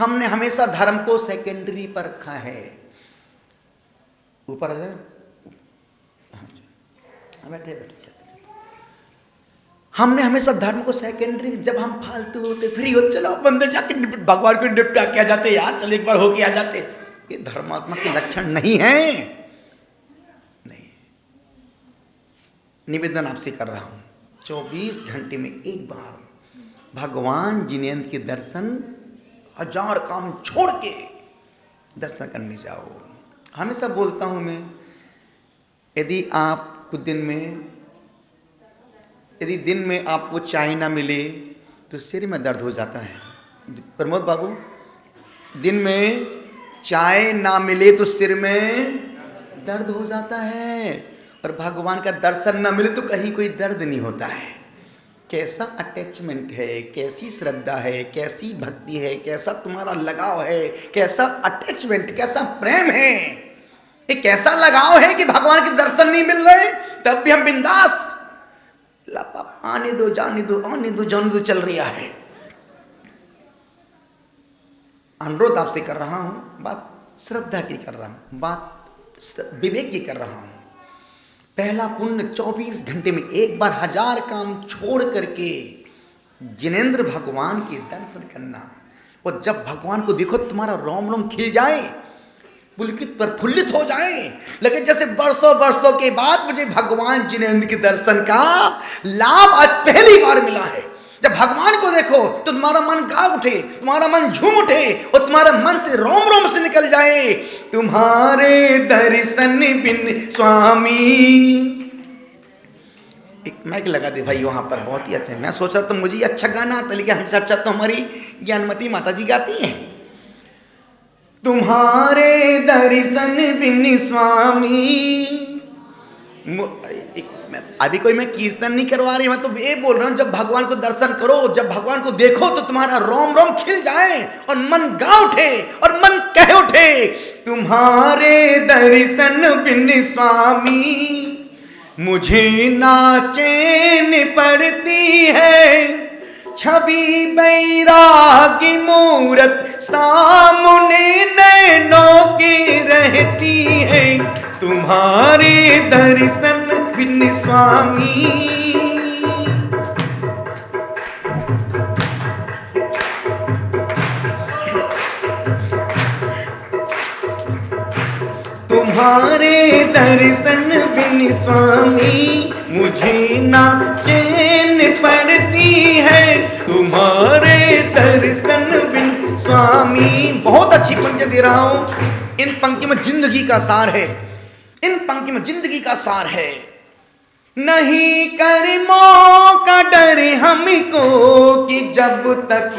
हमने हमेशा धर्म को सेकेंडरी पर रखा है। ऊपर आ जाए, बैठे बैठे। हमने हमेशा धर्म को सेकेंडरी, जब हम फालतू होते फ्री हो, चलो मंदिर जाके भगवान को निपटा के आ जाते यार, चल एक बार होके आ जाते। ये धर्मात्मा के लक्षण नहीं है। नहीं, निवेदन आपसे कर रहा हूं, 24 घंटे में एक बार भगवान जिनेंद्र के दर्शन, 1000 काम छोड़ के दर्शन करने जाओ। हमेशा बोलता हूं मैं, यदि आपको दिन में आपको चाय ना मिले तो सिर में दर्द हो जाता है। प्रमोद बाबू, दिन में चाय ना मिले तो सिर में दर्द हो जाता है, और भगवान का दर्शन ना मिले तो कहीं कोई दर्द नहीं होता है। कैसा अटैचमेंट है, कैसी श्रद्धा है, कैसी भक्ति है, कैसा तुम्हारा लगाव है, कैसा अटैचमेंट, कैसा प्रेम है, ये कैसा लगाव है कि भगवान के दर्शन नहीं मिल रहे तब भी हम बिंदास आने दो जाने दो, आने दो जाने दो चल रहा है। अनुरोध आपसे कर रहा हूं, बात श्रद्धा की कर रहा हूं, बात विवेक की कर रहा हूं। पहला पुण्य 24 घंटे में एक बार 1000 काम छोड़ करके जिनेंद्र भगवान के दर्शन करना। और जब भगवान को देखो तुम्हारा रोम रोम खिल जाए, पुलकित प्रफुल्लित हो जाए, लगे जैसे वर्षों वर्षों के बाद मुझे भगवान जिनेंद्र के दर्शन का लाभ आज पहली बार मिला है। जब भगवान को देखो तो तुम्हारा मन गा उठे, तुम्हारा मन झूम उठे, और तुम्हारे मन से रोम रोम से निकल जाए, तुम्हारे दर्शन बिन स्वामी। एक माइक लगा दे भाई वहां पर, बहुत ही अच्छा है। मैं सोचा तो मुझे अच्छा गाना आता, लेकिन हमसे अच्छा तो हमारी ज्ञानमती माता जी गाती हैं। तुम्हारे दर्शन बिन स्वामी। अभी कोई मैं कीर्तन नहीं करवा रही, मैं तो ये बोल रहा हूं, जब भगवान को दर्शन करो, जब भगवान को देखो तो तुम्हारा रोम रोम खिल जाए और मन गा उठे और मन कह उठे, तुम्हारे दर्शन बिन स्वामी मुझे ना चैन पड़ती है, छवि बैरागी मूरत सामने नैनों की रहती है, तुम्हारे दर्शन बिन स्वामी। तुम्हारे दर्शन बिन स्वामी मुझे ना चैन पड़ती है, तुम्हारे दर्शन बिन स्वामी। बहुत अच्छी पंक्ति दे रहा हूं, इन पंक्ति में जिंदगी का सार है, इन पंक्ति में जिंदगी का सार है। नहीं कर्मों का डर हमको कि जब तक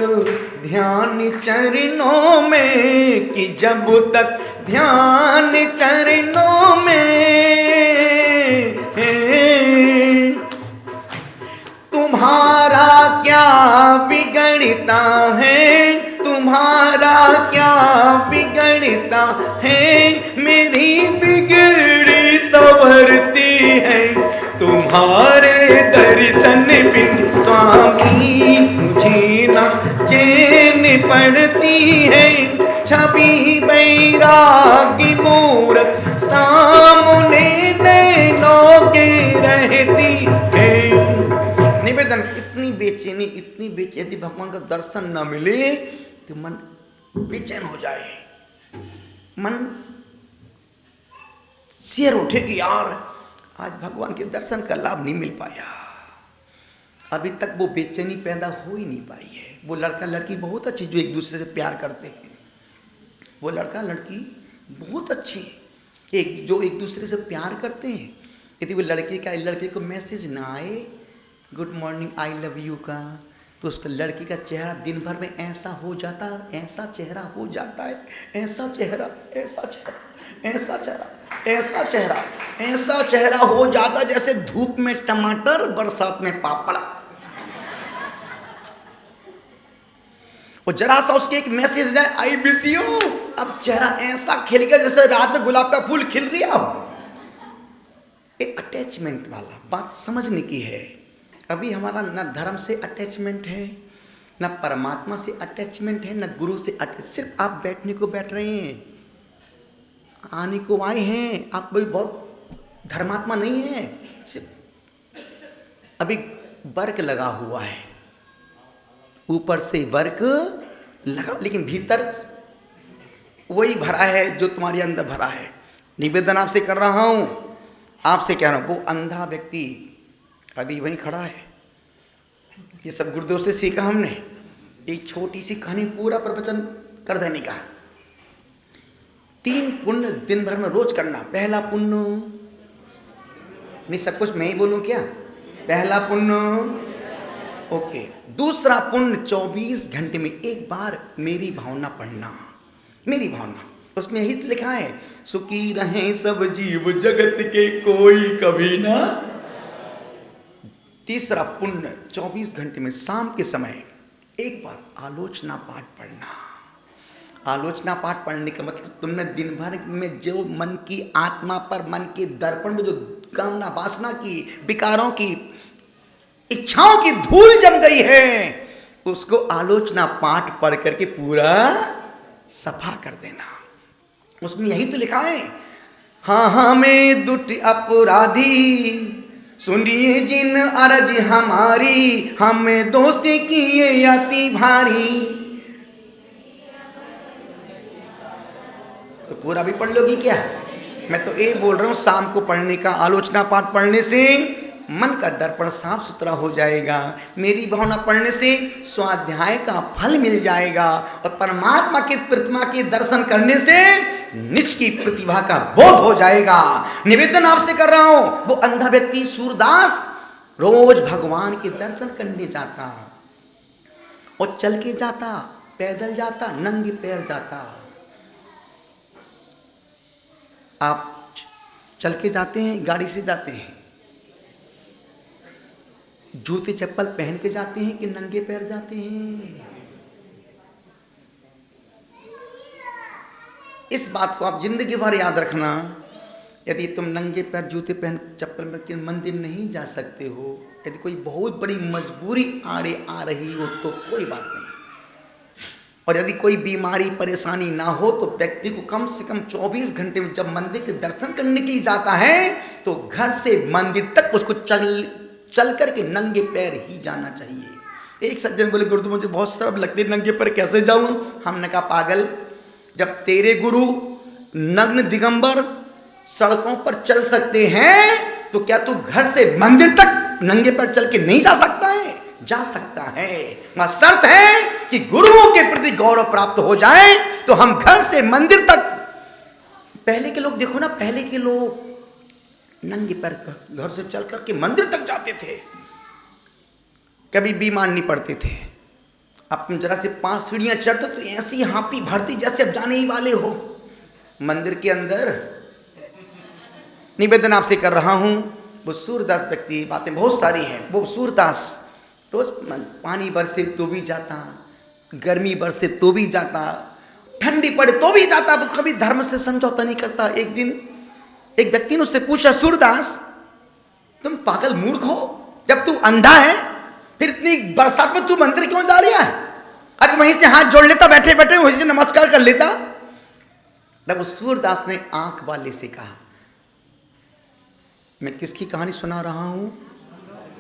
ध्यान चरणों में, कि जब तक ध्यान चरणों में, तुम्हारा क्या बिगड़ता है, तुम्हारा क्या बिगड़ता है, मेरी बिगड़ी संवरती है, तुम्हारे दर्शन बिन स्वामी मुझे ना चैन पड़ती है, छवि बैरागी मूरत सामने नैनों के रहती है। निवेदन, इतनी बेचैनी, इतनी बेचैनी, भगवान का दर्शन न मिले तो मन बेचैन हो जाए, मन सिर उठे कि यार आज भगवान के दर्शन का लाभ नहीं मिल पाया। अभी तक वो बेचैनी पैदा हो ही नहीं पाई है। वो लड़का लड़की बहुत अच्छी जो एक दूसरे से प्यार करते हैं, वो लड़का लड़की बहुत अच्छी एक जो एक दूसरे से प्यार करते हैं, यदि वो लड़के को मैसेज ना आए good morning I love you का, तो उसका लड़की का चेहरा दिन भर में ऐसा हो जाता, ऐसा चेहरा हो जाता है, ऐसा चेहरा, ऐसा चेहरा, ऐसा चेहरा, ऐसा चेहरा, ऐसा चेहरा हो जाता जैसे धूप में टमाटर, बरसात में पापड़। और जरा सा उसके एक मैसेज जाए आई मिस यू, अब चेहरा ऐसा खिल गया जैसे रात में गुलाब का फूल खिल रहा हो। एक अटैचमेंट वाला बात समझने की है। अभी हमारा न धर्म से अटैचमेंट है, ना परमात्मा से अटैचमेंट है, ना गुरु से अटैच। सिर्फ आप बैठने को बैठ रहे हैं, आने को आए हैं, आप कोई बहुत धर्मात्मा नहीं है। सिर्फ अभी वर्क लगा हुआ है, ऊपर से वर्क लगा, लेकिन भीतर वही भरा है जो तुम्हारे अंदर भरा है। निवेदन आपसे कर रहा हूं, आपसे कह रहा हूं, वो अंधा व्यक्ति अभी वहीं खड़ा है। ये सब गुरुदेव से सीखा हमने। एक छोटी सी कहानी, पूरा प्रवचन कर देने का। 3 पुण्य दिन भर में रोज करना। पहला पुण्य, नहीं सब कुछ मैं ही बोलूं क्या? पहला पुण्य, ओके। दूसरा पुण्य, 24 घंटे में एक बार मेरी भावना पढ़ना। मेरी भावना, उसमें यही तो लिखा है, सुखी रहें सब जीव जगत के कोई कभी ना। तीसरा पुण्य, 24 घंटे में शाम के समय एक बार आलोचना पाठ पढ़ना। आलोचना पाठ पढ़ने का मतलब तुमने दिन भर में जो मन की आत्मा पर, मन के दर्पण में जो कामना वासना की, विकारों की, इच्छाओं की धूल जम गई है, उसको आलोचना पाठ पढ़ करके पूरा सफा कर देना। उसमें यही तो लिखा है, हाँ हमें दुष्ट अपराधी सुनिए जिन अर्ज हमारी, हमें दोषी किए अति भारी। तो पूरा भी पढ़ लोगी क्या? मैं तो ये बोल रहा हूं, शाम को पढ़ने का, आलोचना पाठ पढ़ने से मन का दर्पण साफ सुथरा हो जाएगा। मेरी भावना पढ़ने से स्वाध्याय का फल मिल जाएगा, और परमात्मा की प्रतिमा के दर्शन करने से निज की प्रतिभा का बोध हो जाएगा। निवेदन आपसे कर रहा हूं, वो अंधा व्यक्ति सूरदास रोज भगवान के दर्शन करने जाता, और चल के जाता, पैदल जाता, नंगे पैर जाता। आप चल के जाते हैं, गाड़ी से जाते हैं, जूते चप्पल पहन के जाते हैं कि नंगे पैर जाते हैं? इस बात को आप जिंदगी भर याद रखना। यदि तुम नंगे पैर जूते पहन चप्पल में के मंदिर नहीं जा सकते हो, यदि कोई बहुत बड़ी मजबूरी आड़े आ रही हो तो कोई बात नहीं, और यदि कोई बीमारी परेशानी ना हो तो व्यक्ति को कम से कम 24 घंटे में जब मंदिर के दर्शन करने के लिए जाता है तो घर से मंदिर तक उसको चल करके नंगे पैर ही जाना चाहिए। एक सज्जन बोले, गुरु मुझे बहुत शर्म लगती है, नंगे पैर कैसे जाऊं? हमने कहा, पागल, जब तेरे गुरु नग्न दिगंबर सड़कों पर चल सकते हैं तो क्या तू घर से मंदिर तक नंगे पैर चल के नहीं जा सकता है? जा सकता है, मगर शर्त है कि गुरुओं के प्रति गौरव प्राप्त हो जाए तो हम घर से मंदिर तक। पहले के लोग देखो ना, पहले के लोग नंगे पैर घर से चल करके मंदिर तक जाते थे, कभी बीमार नहीं पड़ते थे। अब तुम जरा से 5 सीढ़ियां चढ़ते तो ऐसी हापी भरती जैसे अब जाने ही वाले हो मंदिर के अंदर। निवेदन आपसे कर रहा हूं, वो सूरदास व्यक्ति, बातें बहुत सारी हैं, वो सूरदास रोज पानी बरसे तो भी जाता, गर्मी बरसे तो भी जाता, ठंडी पड़े तो भी जाता, वो कभी धर्म से समझौता नहीं करता। एक दिन एक व्यक्ति ने उससे पूछा, सूरदास तुम पागल मूर्ख हो, जब तू अंधा है फिर इतनी बरसात में तू मंदिर क्यों जा रहा है? अरे वहीं से हाथ जोड़ लेता, बैठे बैठे वहीं से नमस्कार कर लेता। तब उस सूरदास ने आंख वाले से कहा, मैं किसकी कहानी सुना रहा हूं?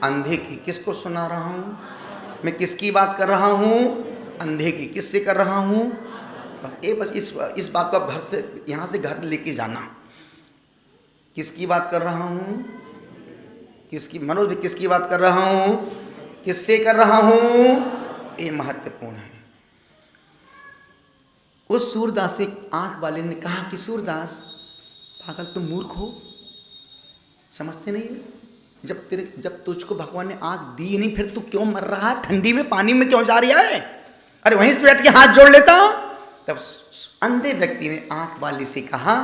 अंधे की। किसको सुना रहा हूं? मैं किसकी बात कर रहा हूं? अंधे की। किससे कर रहा हूं? बस इस बात को आप घर से, यहां से घर लेके जाना। किसकी बात कर रहा हूं? किसकी? मनोज, किसकी बात कर रहा हूं? किससे कर रहा हूं? ये महत्वपूर्ण है। उस सूरदास से आंख वाले ने कहा कि सूरदास पागल तुम मूर्ख हो, समझते नहीं? जब तुझको भगवान ने आंख दी नहीं फिर तू क्यों मर रहा है? ठंडी में पानी में क्यों जा रहा है? अरे वहीं से बैठ के हाथ जोड़ लेता। तब अंधे व्यक्ति ने आंख वाले से कहा,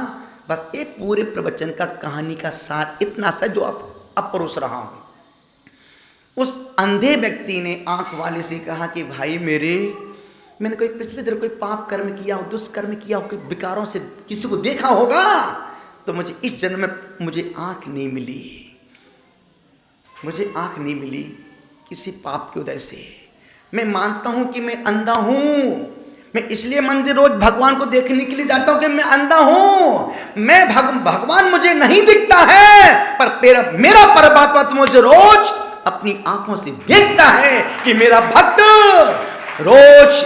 बस ये पूरे प्रवचन का कहानी का सार इतना सा जो अब परोस रहा हूं। उस अंधे व्यक्ति ने आंख वाले से कहा कि भाई मैंने कोई पिछले जन्म कोई पाप कर्म किया हो, दुष्कर्म किया हो, विकारों से किसी को देखा होगा, तो मुझे इस जन्म में मुझे आंख नहीं मिली, मुझे आंख नहीं मिली किसी पाप की वजह से। मैं मानता हूं कि मैं अंधा हूं, मैं इसलिए मंदिर रोज भगवान को देखने के लिए जाता हूं कि मैं अंधा हूं, मैं भगवान मुझे नहीं दिखता है, पर मेरा परमात्मा तो मुझे रोज अपनी आंखों से देखता है कि मेरा भक्त रोज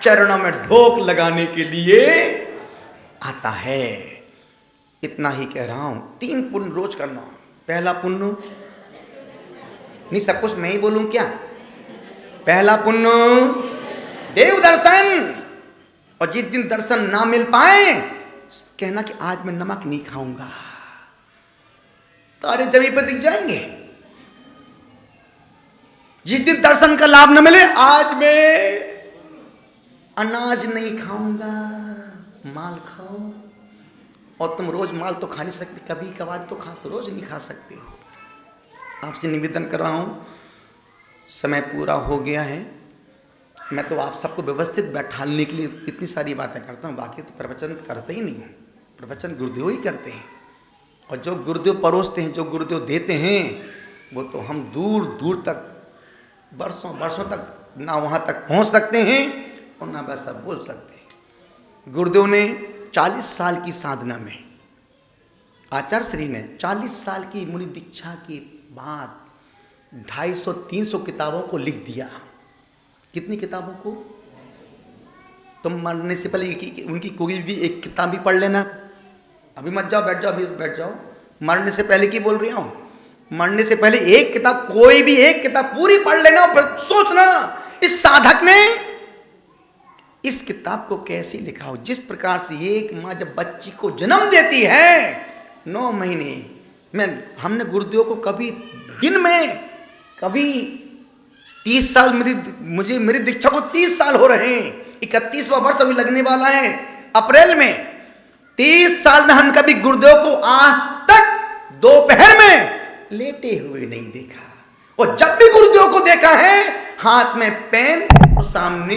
चरणों में ढोक लगाने के लिए आता है। इतना ही कह रहा हूं। 3 पुण्य रोज करना। पहला पुण्य, नहीं सब कुछ मैं ही बोलूं क्या? पहला पुण्य देव दर्शन, और जिस दिन दर्शन ना मिल पाए कहना कि आज मैं नमक नहीं खाऊंगा, तारे जमीन पर दिख जाएंगे। जिस दिन दर्शन का लाभ न मिले, आज मैं अनाज नहीं खाऊंगा, माल खाओ। और तुम रोज माल तो खा नहीं सकते, कभी कभार तो रोज नहीं खा सकते हो। आपसे निवेदन कर रहा हूं, समय पूरा हो गया है। मैं तो आप सबको व्यवस्थित बैठाने के लिए इतनी सारी बातें करता हूं, बाकी तो प्रवचन करते ही नहीं हूं। प्रवचन गुरुदेव ही करते हैं, और जो गुरुदेव परोसते हैं, जो गुरुदेव देते हैं, वो तो हम दूर दूर तक, वर्षों वर्षों तक ना वहां तक पहुंच सकते हैं और ना वैसा बोल सकते हैं। गुरुदेव ने 40 साल की साधना में, आचार्य श्री ने 40 साल की मुनि दीक्षा के बाद 250-300 किताबों को लिख दिया। कितनी किताबों को? तुम मरने से पहले उनकी कोई भी एक किताब भी पढ़ लेना। अभी मत जाओ, बैठ जाओ, अभी बैठ जाओ। मरने से पहले की बोल रही हूं, मरने से पहले एक किताब, कोई भी एक किताब पूरी पढ़ लेना और सोचना इस साधक ने इस किताब को कैसे लिखा हो। जिस प्रकार से एक माँ जब बच्ची को जन्म देती है 9 महीने में, हमने गुरुदेव को कभी दिन में, कभी 30 साल, मेरी दीक्षा को 30 साल हो रहे हैं, 31वां वर्ष अभी लगने वाला है अप्रैल में। 30 साल में हम कभी गुरुदेव को आज तक दोपहर में लेटे हुए नहीं देखा, और जब भी गुरुदेव को देखा है हाथ में पेन और सामने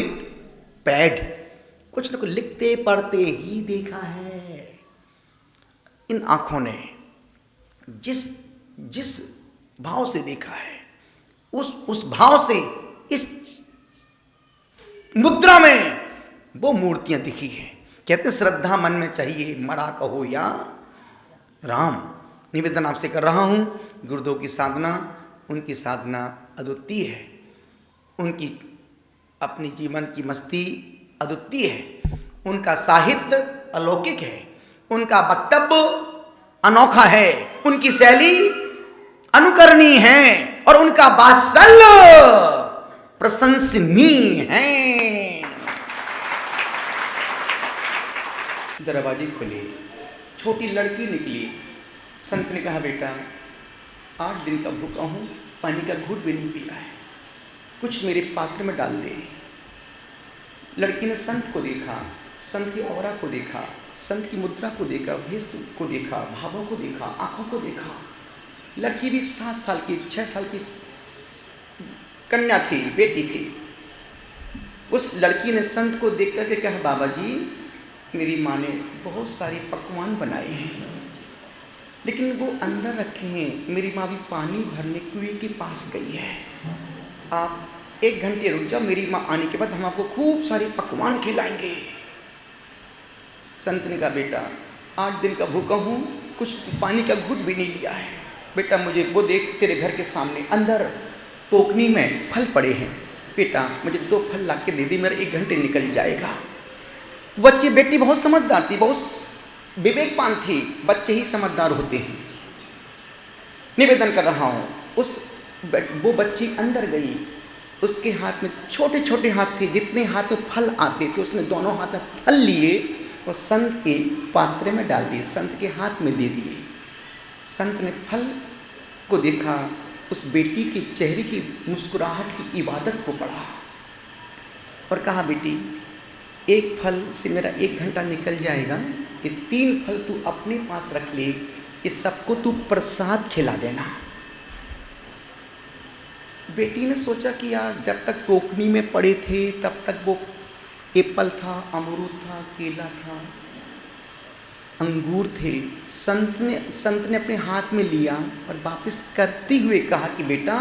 पैड, कुछ न कुछ लिखते पढ़ते ही देखा है। इन आंखों ने जिस भाव से देखा है, उस भाव से इस मुद्रा में वो मूर्तियां दिखी हैं। कहते श्रद्धा मन में चाहिए, मरा कहो या राम। निवेदन आपसे कर रहा हूं, गुरुदेव की साधना, उनकी साधना अद्वितीय है, उनकी अपनी जीवन की मस्ती अद्वितीय है, उनका साहित्य अलौकिक है, उनका वक्तव्य अनोखा है, उनकी शैली अनुकरणीय है, और उनका वात्सल्य प्रशंसनीय है। दरवाजे खुले, छोटी लड़की निकली। संत ने कहा, बेटा 8 दिन का भूखा हूं, पानी का घूंट भी नहीं पिया है, कुछ मेरे पात्र में डाल दे। लड़की ने संत को देखा, संत की औरा को देखा, संत की मुद्रा को देखा, भेष को देखा, भावों को देखा, आंखों को देखा। लड़की भी 7 साल की, 6 साल की कन्या थी, बेटी थी। उस लड़की ने संत को देख करके कहा, बाबा जी मेरी माँ ने बहुत सारे पकवान बनाए हैं, लेकिन वो अंदर रखे हैं, मेरी माँ भी पानी भरने कुएं के पास गई है, आप 1 घंटे रुक जाओ, मेरी माँ आने के बाद हम आपको खूब सारे पकवान खिलाएंगे। संत ने कहा, बेटा 8 दिन का भूखा हूँ, कुछ पानी का घूंट भी नहीं लिया है, बेटा मुझे वो देख, तेरे घर के सामने अंदर टोकनी में फल पड़े हैं, बेटा मुझे 2 फल ला के दे दी, मेरा 1 घंटे निकल जाएगा। बच्ची, बेटी बहुत समझदार थी, बहुत विवेकवान थी, बच्चे ही समझदार होते हैं। निवेदन कर रहा हूँ, वो बच्ची अंदर गई, उसके हाथ में छोटे छोटे हाथ थे, जितने हाथ में फल आते थे उसने दोनों हाथ में फल लिए और संत के पात्रे में डाल दिए, संत के हाथ में दे दिए। संत ने फल को देखा, उस बेटी के चेहरे की मुस्कुराहट की इबादत को पढ़ा और कहा, बेटी 1 फल से मेरा 1 घंटा निकल जाएगा, ये 3 फल तू अपने पास रख ले, ये सबको तू प्रसाद खिला देना। बेटी ने सोचा कि यार जब तक टोकनी में पड़े थे तब तक वो एप्पल था, अमरूद था, केला था, अंगूर थे। संत ने अपने हाथ में लिया और वापस करते हुए कहा कि बेटा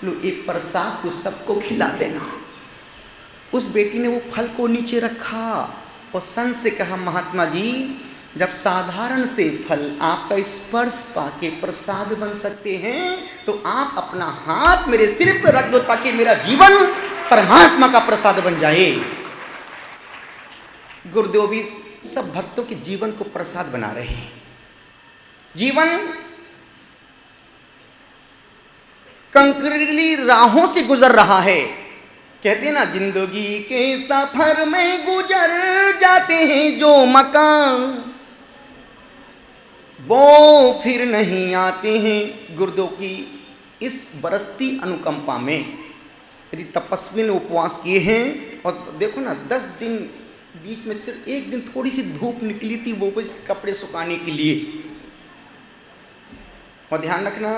लो, एक प्रसाद तो सबको खिला देना। उस बेटी ने वो फल को नीचे रखा और संत से कहा, महात्मा जी, जब साधारण से फल आपका स्पर्श पाके प्रसाद बन सकते हैं तो आप अपना हाथ मेरे सिर पर रख दो ताकि मेरा जीवन परमात्मा का प्रसाद बन जाए। गुरुदेव भी सब भक्तों के जीवन को प्रसाद बना रहे हैं। जीवन कंकरीली राहों से गुजर रहा है। कहते हैं ना, जिंदगी के सफर में गुजर जाते हैं जो मकान, वो फिर नहीं आते हैं। गुरुदेव की इस बरसती अनुकंपा में यदि तपस्वी ने उपवास किए हैं, और देखो ना 10 दिन बीच में फिर एक दिन थोड़ी सी धूप निकली थी, वो बस कपड़े सुखाने के लिए। और ध्यान रखना,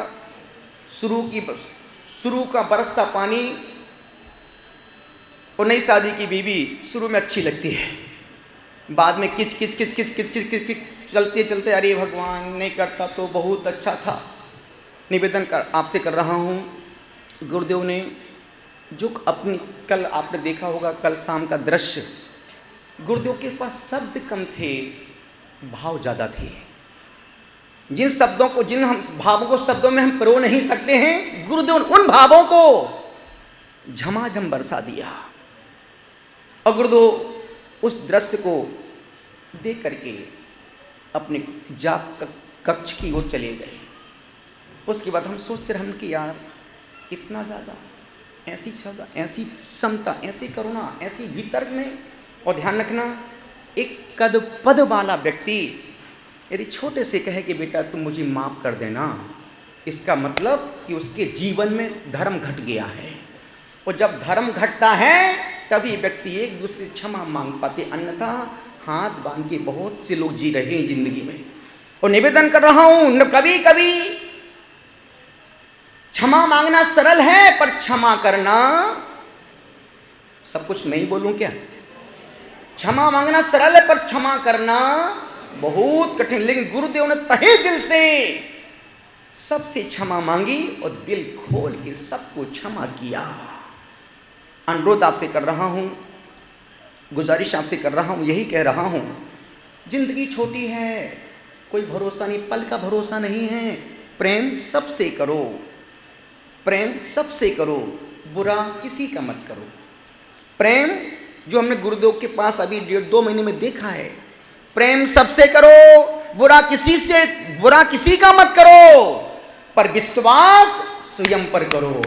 शुरू का बरसता पानी और नई शादी की बीवी शुरू में अच्छी लगती है, बाद में किच किच किच किच किच किच किच किच चलते चलते अरे भगवान, नहीं करता तो बहुत अच्छा था। निवेदन आपसे कर रहा हूँ, गुरुदेव ने जो अपनी, कल आपने देखा होगा कल शाम का दृश्य, गुरुदेव के पास शब्द कम थे, भाव ज़्यादा थे। जिन शब्दों को, जिन हम भावों को शब्दों में हम परो नहीं सकते हैं, गुरुदेव ने उन भावों को झमाझम बरसा दिया। और गुरुदेव उस दृश्य को देख करके अपने जाप कक्ष की ओर चले गए। उसके बाद हम सोचते रहे कि यार इतना ज़्यादा ऐसी श्रद्धा, ऐसी समता, ऐसी करुणा, ऐसी वितर्क में। और ध्यान रखना, एक कद पद वाला व्यक्ति यदि छोटे से कहे कि बेटा तुम मुझे माफ कर देना, इसका मतलब कि उसके जीवन में धर्म घट गया है। और जब धर्म घटता है तभी व्यक्ति एक दूसरे क्षमा मांग पाते, अन्यथा हाथ बांध के बहुत से लोग जी रहे हैं जिंदगी में। और निवेदन कर रहा हूं, कभी कभी क्षमा मांगना सरल है, पर क्षमा करना, सब कुछ मैं ही बोलूं क्या? क्षमा मांगना सरल है पर क्षमा करना बहुत कठिन। लेकिन गुरुदेव ने तहे दिल से सबसे क्षमा मांगी और दिल खोल के सबको क्षमा किया। अनुरोध आपसे कर रहा हूं, गुजारिश आपसे कर रहा हूं, यही कह रहा हूं, जिंदगी छोटी है, कोई भरोसा नहीं, पल का भरोसा नहीं है। प्रेम सबसे करो, प्रेम सबसे करो, बुरा किसी का मत करो। प्रेम जो हमने गुरुदेव के पास अभी 1.5-2 महीने में देखा है, प्रेम सबसे करो, बुरा किसी का मत करो, पर विश्वास स्वयं पर करो।